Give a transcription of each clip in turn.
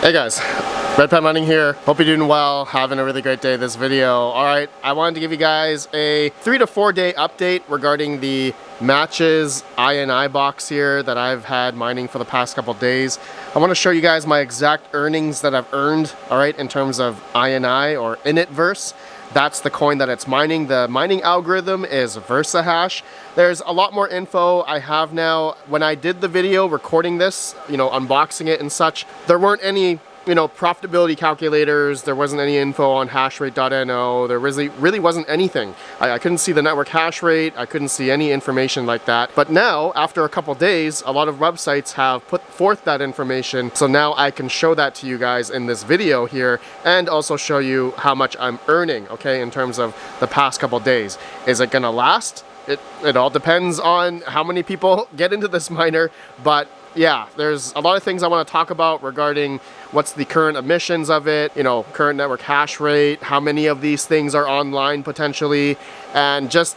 Hey guys, Panda Mining here. Hope you're doing well, having a really great day this video. Alright, I wanted to give you guys a 3 to 4 day update regarding the matches INI box here that I've had mining for the past couple days. I want to show you guys my exact earnings that I've earned, alright, in terms of INI or InitVerse. That's the coin that it's mining. The mining algorithm is Versahash. There's a lot more info I have now. When I did the video recording this, unboxing it and such, there weren't any, profitability calculators. There wasn't any info on Hashrate.no. There really wasn't anything. I couldn't see the network hash rate. I couldn't see any information like that. But now, after a couple days, a lot of websites have put forth that information. So now I can show that to you guys in this video here and also show you how much I'm earning, okay, in terms of the past couple days. Is it gonna last? It all depends on how many people get into this miner, but yeah, there's a lot of things I want to talk about regarding what's the current emissions of it, current network hash rate, how many of these things are online potentially, and just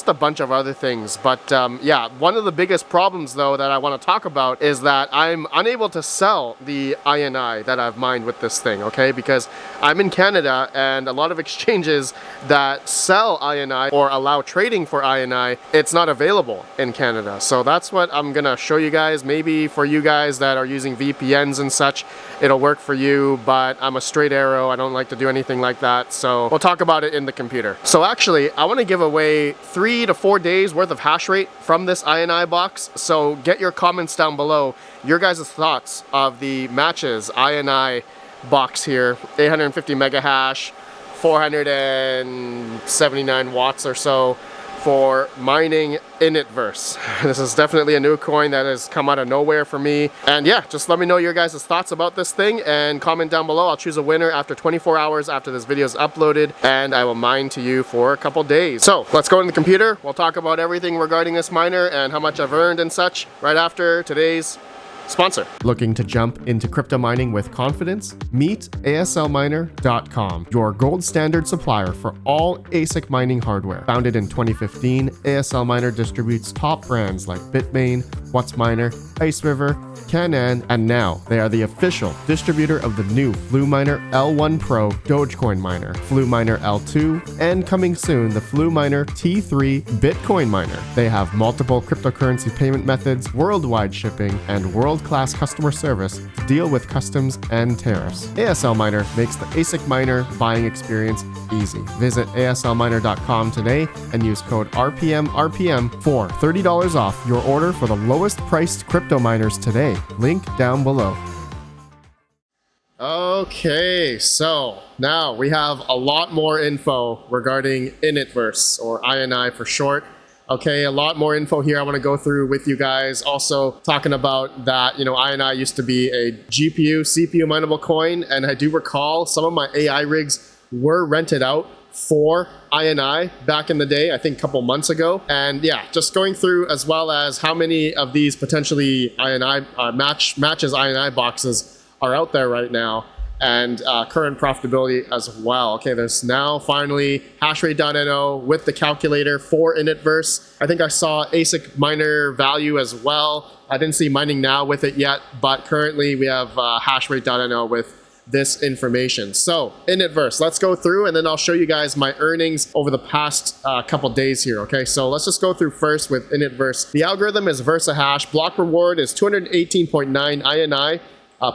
a bunch of other things. But yeah, one of the biggest problems though that I want to talk about is that I'm unable to sell the INI that I've mined with this thing, okay? Because I'm in Canada and a lot of exchanges that sell INI or allow trading for INI, it's not available in Canada. So that's what I'm gonna show you guys. Maybe for you guys that are using VPNs and such, it'll work for you, but I'm a straight arrow. I don't like to do anything like that. So we'll talk about it in the computer. So actually, I want to give away 3 to 4 days worth of hash rate from this INI box. So get your comments down below, your guys' thoughts of the matches INI box here. 850 mega hash, 479 watts or so for mining InitVerse. This is definitely a new coin that has come out of nowhere for me. And yeah, just let me know your guys' thoughts about this thing and comment down below. I'll choose a winner after 24 hours after this video is uploaded, and I will mine to you for a couple days. So let's go in the computer. We'll talk about everything regarding this miner and how much I've earned and such right after today's sponsor. Looking to jump into crypto mining with confidence? Meet ASLMiner.com, your gold standard supplier for all ASIC mining hardware. Founded in 2015, ASL Miner distributes top brands like Bitmain, WhatsMiner, Ice River, Canaan, and now they are the official distributor of the new Fluminer L1 Pro Dogecoin miner, Fluminer L2, and coming soon, the Fluminer T3 Bitcoin miner. They have multiple cryptocurrency payment methods, worldwide shipping, and world-class customer service to deal with customs and tariffs. ASL Miner makes the ASIC miner buying experience easy. Visit aslminer.com today and use code RPM for $30 off your order for the lowest priced crypto miners today. Link down below. Okay, so now we have a lot more info regarding InitVerse, or INI for short. Okay, a lot more info here I want to go through with you guys. Also talking about that, INI used to be a GPU, CPU mineable coin, and I do recall some of my AI rigs were rented out for INI back in the day, I think a couple months ago. And yeah, just going through as well as how many of these potentially INI matches INI boxes are out there right now, and current profitability as well. Okay, there's now finally Hashrate.no with the calculator for InitVerse. I think I saw ASIC miner value as well. I didn't see mining now with it yet, but currently we have Hashrate.no with this information. So InitVerse, let's go through and then I'll show you guys my earnings over the past couple days here. Okay, so let's just go through first with InitVerse. The algorithm is Versahash. Block reward is 218.9 INI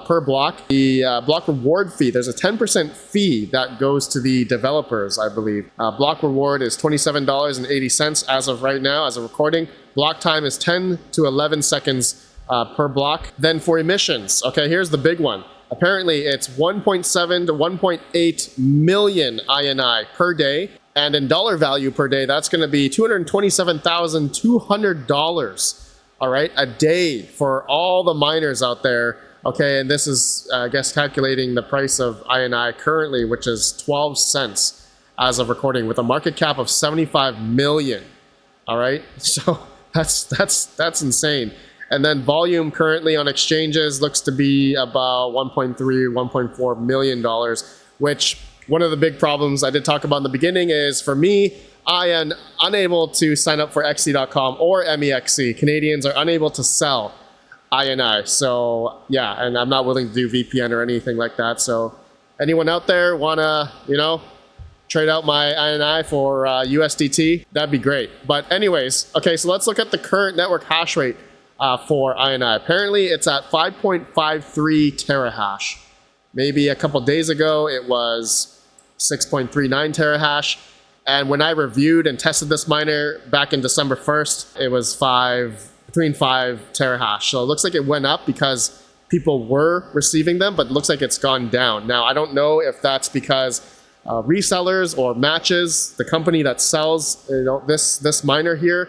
per block. The block reward fee, there's a 10% fee that goes to the developers, I believe. Block reward is $27.80 as of right now, as of recording. Block time is 10 to 11 seconds per block. Then for emissions, okay, here's the big one. Apparently it's 1.7 to 1.8 million INI per day. And in dollar value per day, that's going to be $227,200, all right, a day for all the miners out there. Okay, and this is, I guess, calculating the price of INI currently, which is 12 cents as of recording, with a market cap of 75 million. All right, so that's insane. And then volume currently on exchanges looks to be about $1.3, $1.4 million, which one of the big problems I did talk about in the beginning is, for me, I am unable to sign up for XC.com or MEXC. Canadians are unable to sell INI. So yeah, and I'm not willing to do VPN or anything like that. So anyone out there wanna, you know, trade out my INI for USDT, that'd be great. But anyways, okay, so let's look at the current network hash rate for INI. Apparently it's at 5.53 terahash. Maybe a couple days ago it was 6.39 terahash. And when I reviewed and tested this miner back in December 1st, it was between 5 terahash. So it looks like it went up because people were receiving them, but it looks like it's gone down. Now, I don't know if that's because resellers or Matches, the company that sells, you know, this miner here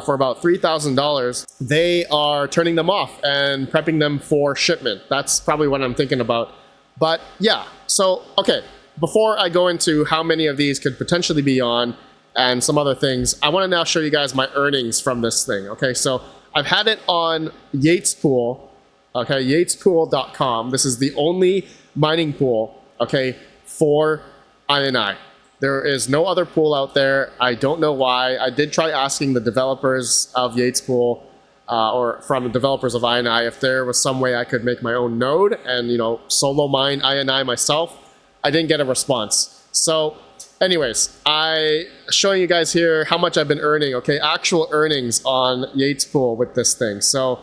for about $3,000, they are turning them off and prepping them for shipment. That's probably what I'm thinking about. But yeah, so okay, before I go into how many of these could potentially be on and some other things, I want to now show you guys my earnings from this thing. Okay, so I've had it on Yates Pool, okay, yatespool.com. This is the only mining pool, okay, for INI. There is no other pool out there. I don't know why. I did try asking the developers of Yates Pool or from the developers of INI if there was some way I could make my own node and, you know, solo mine INI myself. I didn't get a response. So anyways, I showing you guys here how much I've been earning, okay, actual earnings on Yates Pool with this thing. So,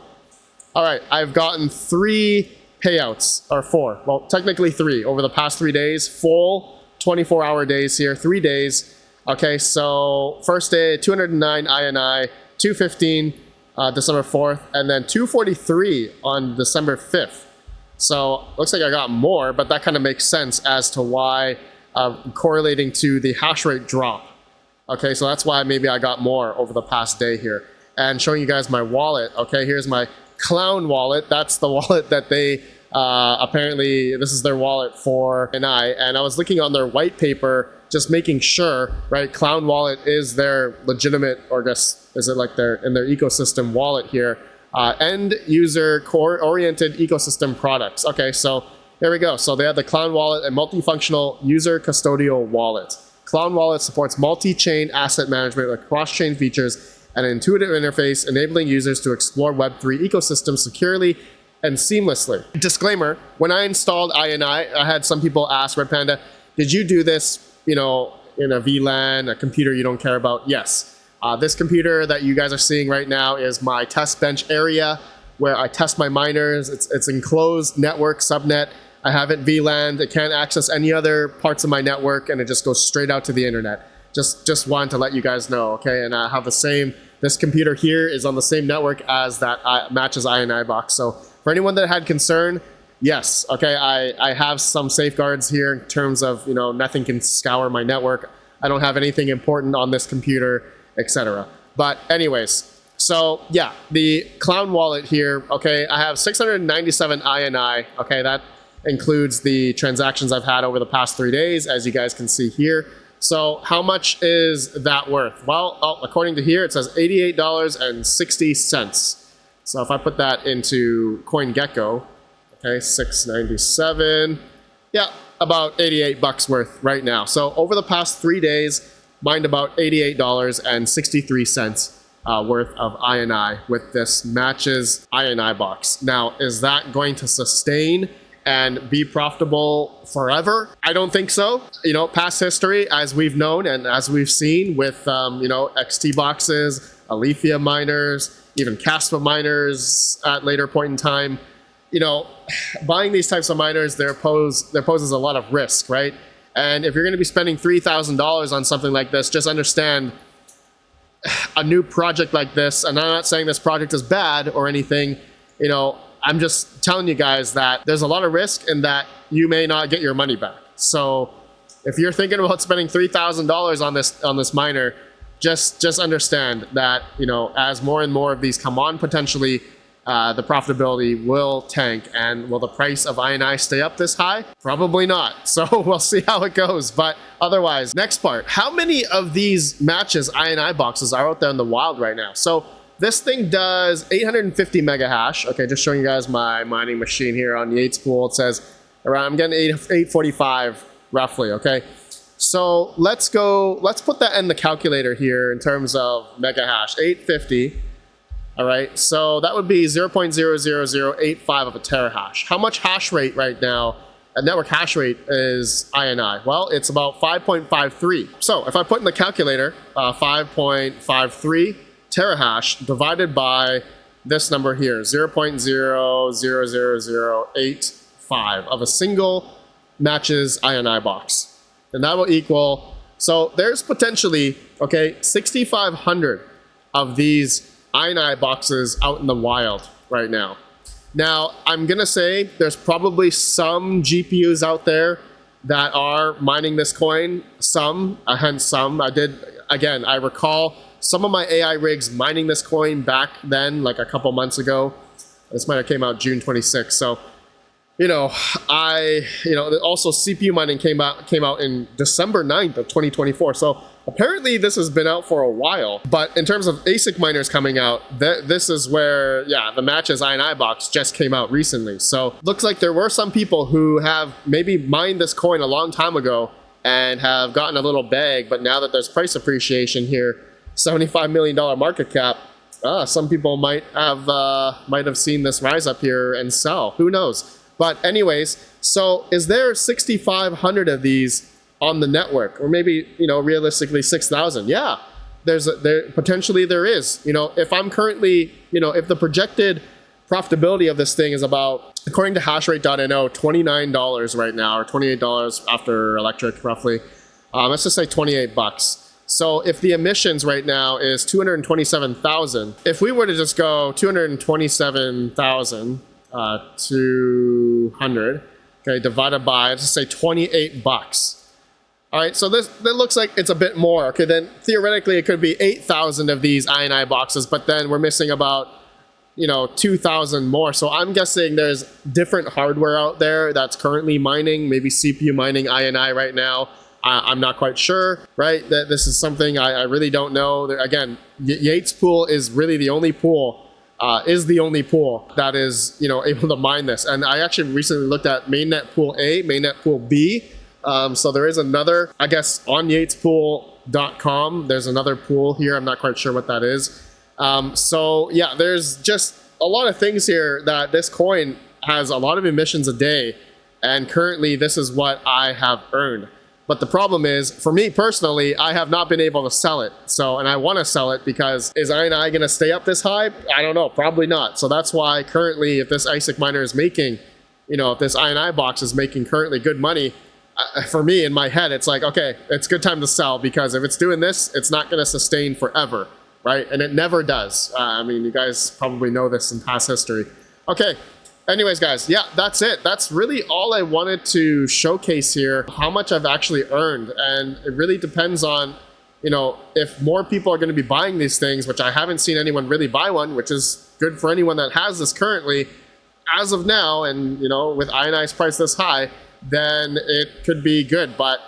all right, I've gotten 3 payouts, or 4, well, technically 3 over the past 3 days, full 24-hour days here, 3 days. Okay, so first day, 209 INI, 215 December 4th, and then 243 on December 5th. So looks like I got more, but that kind of makes sense as to why correlating to the hash rate drop. Okay, so that's why maybe I got more over the past day here. And showing you guys my wallet. Okay, here's my Clown wallet. That's the wallet that they apparently, this is their wallet for INI. And I was looking on their white paper, just making sure, right? Clown wallet is their legitimate, or I guess, is it like in their ecosystem wallet here? End user core oriented ecosystem products. Okay, so there we go. So they have the Clown wallet, a multifunctional user custodial wallet. Clown wallet supports multi-chain asset management with cross-chain features and an intuitive interface, enabling users to explore Web3 ecosystems securely and seamlessly. Disclaimer, when I installed INI, I had some people ask, Red Panda, did you do this, you know, in a VLAN, a computer you don't care about? Yes. This computer that you guys are seeing right now is my test bench area where I test my miners. It's enclosed network subnet. I have it VLANed. It can't access any other parts of my network, and it just goes straight out to the internet. Just wanted to let you guys know, okay? And I have the same, this computer here is on the same network as that Matches INI box. So for anyone that had concern, yes, okay, I have some safeguards here in terms of, you know, nothing can scour my network. I don't have anything important on this computer, etc. But anyways, so yeah, the Clown wallet here, okay, I have 697 INI, okay, that includes the transactions I've had over the past 3 days, as you guys can see here. So how much is that worth? Well, according to here, it says $88.60. So if I put that into CoinGecko, okay, 697, yeah, about 88 bucks worth right now. So over the past 3 days, mined about $88.63 worth of INI with this Matches INI box. Now, is that going to sustain and be profitable forever? I don't think so. You know, past history, as we've known and as we've seen with, you know, XT boxes, Alethea miners, even Caspa miners at later point in time, you know, buying these types of miners, there poses a lot of risk, right? And if you're going to be spending $3,000 on something like this, just understand a new project like this, and I'm not saying this project is bad or anything, you know, I'm just telling you guys that there's a lot of risk and that you may not get your money back. So if you're thinking about spending $3,000 on this miner, just understand that, you know, as more and more of these come on, potentially the profitability will tank. And will the price of INI stay up this high? Probably not. So we'll see how it goes. But otherwise, next part, how many of these Matches INI boxes are out there in the wild right now? So this thing does 850 mega hash. Okay, just showing you guys my mining machine here on Yates Pool. It says around, I'm getting 845 roughly, okay? So let's put that in the calculator here in terms of mega hash. 850 All right, so that would be 0.00085 of a terahash. How much hash rate right now, a network hash rate, is INI? Well, it's about 5.53. So if I put in the calculator 5.53 terahash divided by this number here, 0.00085 of a single matches INI box. And that will equal, so there's potentially, okay, 6,500 of these INI boxes out in the wild right now. Now, I'm gonna say there's probably some GPUs out there that are mining this coin. Some, hence some. I recall some of my AI rigs mining this coin back then, like a couple months ago. This might have came out June 26th. So, also CPU mining came out in December 9th of 2024. So apparently this has been out for a while. But in terms of ASIC miners coming out, this is where, the matches INI box just came out recently. So looks like there were some people who have maybe mined this coin a long time ago and have gotten a little bag, but now that there's price appreciation here, $75 million market cap, some people might have seen this rise up here and sell. Who knows? But anyways, so is there 6,500 of these on the network, or maybe realistically 6,000? Yeah, potentially there is. If I'm currently, if the projected profitability of this thing is about, according to Hashrate.no, $29 right now, or $28 after electric, roughly. Let's just say 28 bucks. So if the emissions right now is 227,000, if we were to just go 227,000 200, okay, divided by, let's just say 28 bucks. All right, so that looks like it's a bit more. Okay, then theoretically it could be 8,000 of these INI boxes, but then we're missing about 2,000 more. So I'm guessing there's different hardware out there that's currently mining, maybe CPU mining INI right now. I'm not quite sure, right? That this is something I really don't know. Again, Yates pool is really the only pool. That is, able to mine this. And I actually recently looked at mainnet pool A, mainnet pool B. So there is another, I guess, on yatespool.com, there's another pool here. I'm not quite sure what that is. So yeah, there's just a lot of things here that this coin has a lot of emissions a day. And currently this is what I have earned. But the problem is, for me personally, I have not been able to sell it. So, and I want to sell it because is INI going to stay up this high? I don't know, probably not. So that's why currently, if this ASIC miner is making, if this INI box is making currently good money, for me in my head, it's like, okay, it's a good time to sell, because if it's doing this, it's not going to sustain forever, right? And it never does. I mean, you guys probably know this in past history. Okay. Anyways, guys, yeah, that's it. That's really all I wanted to showcase here, how much I've actually earned. And it really depends on, if more people are going to be buying these things, which I haven't seen anyone really buy one, which is good for anyone that has this currently, as of now, and, with INI's price this high, then it could be good. But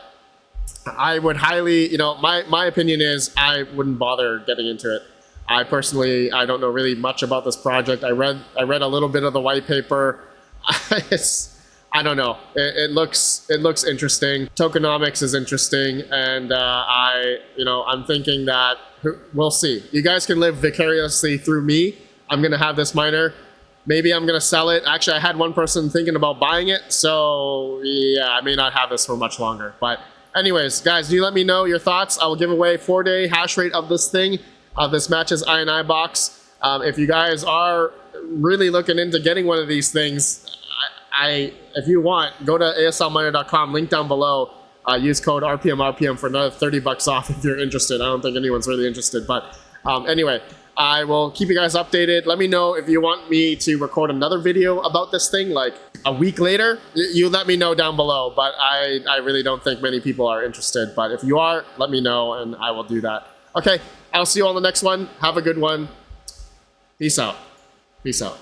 I would highly, my opinion is I wouldn't bother getting into it. I personally, I don't know really much about this project. I read a little bit of the white paper. I don't know. It looks interesting. Tokenomics is interesting, and I'm thinking that we'll see. You guys can live vicariously through me. I'm gonna have this miner. Maybe I'm gonna sell it. Actually, I had one person thinking about buying it, so yeah, I may not have this for much longer. But anyways, guys, do let me know your thoughts. I will give away 4-day hash rate of this thing. This matches INI box. If you guys are really looking into getting one of these things, if you want, go to aslminer.com, link down below. Use code RPM for another 30 bucks off if you're interested. I don't think anyone's really interested, but anyway, I will keep you guys updated. Let me know if you want me to record another video about this thing like a week later. You let me know down below, but I really don't think many people are interested. But if you are, let me know and I will do that. Okay, I'll see you on the next one. Have a good one. Peace out. Peace out.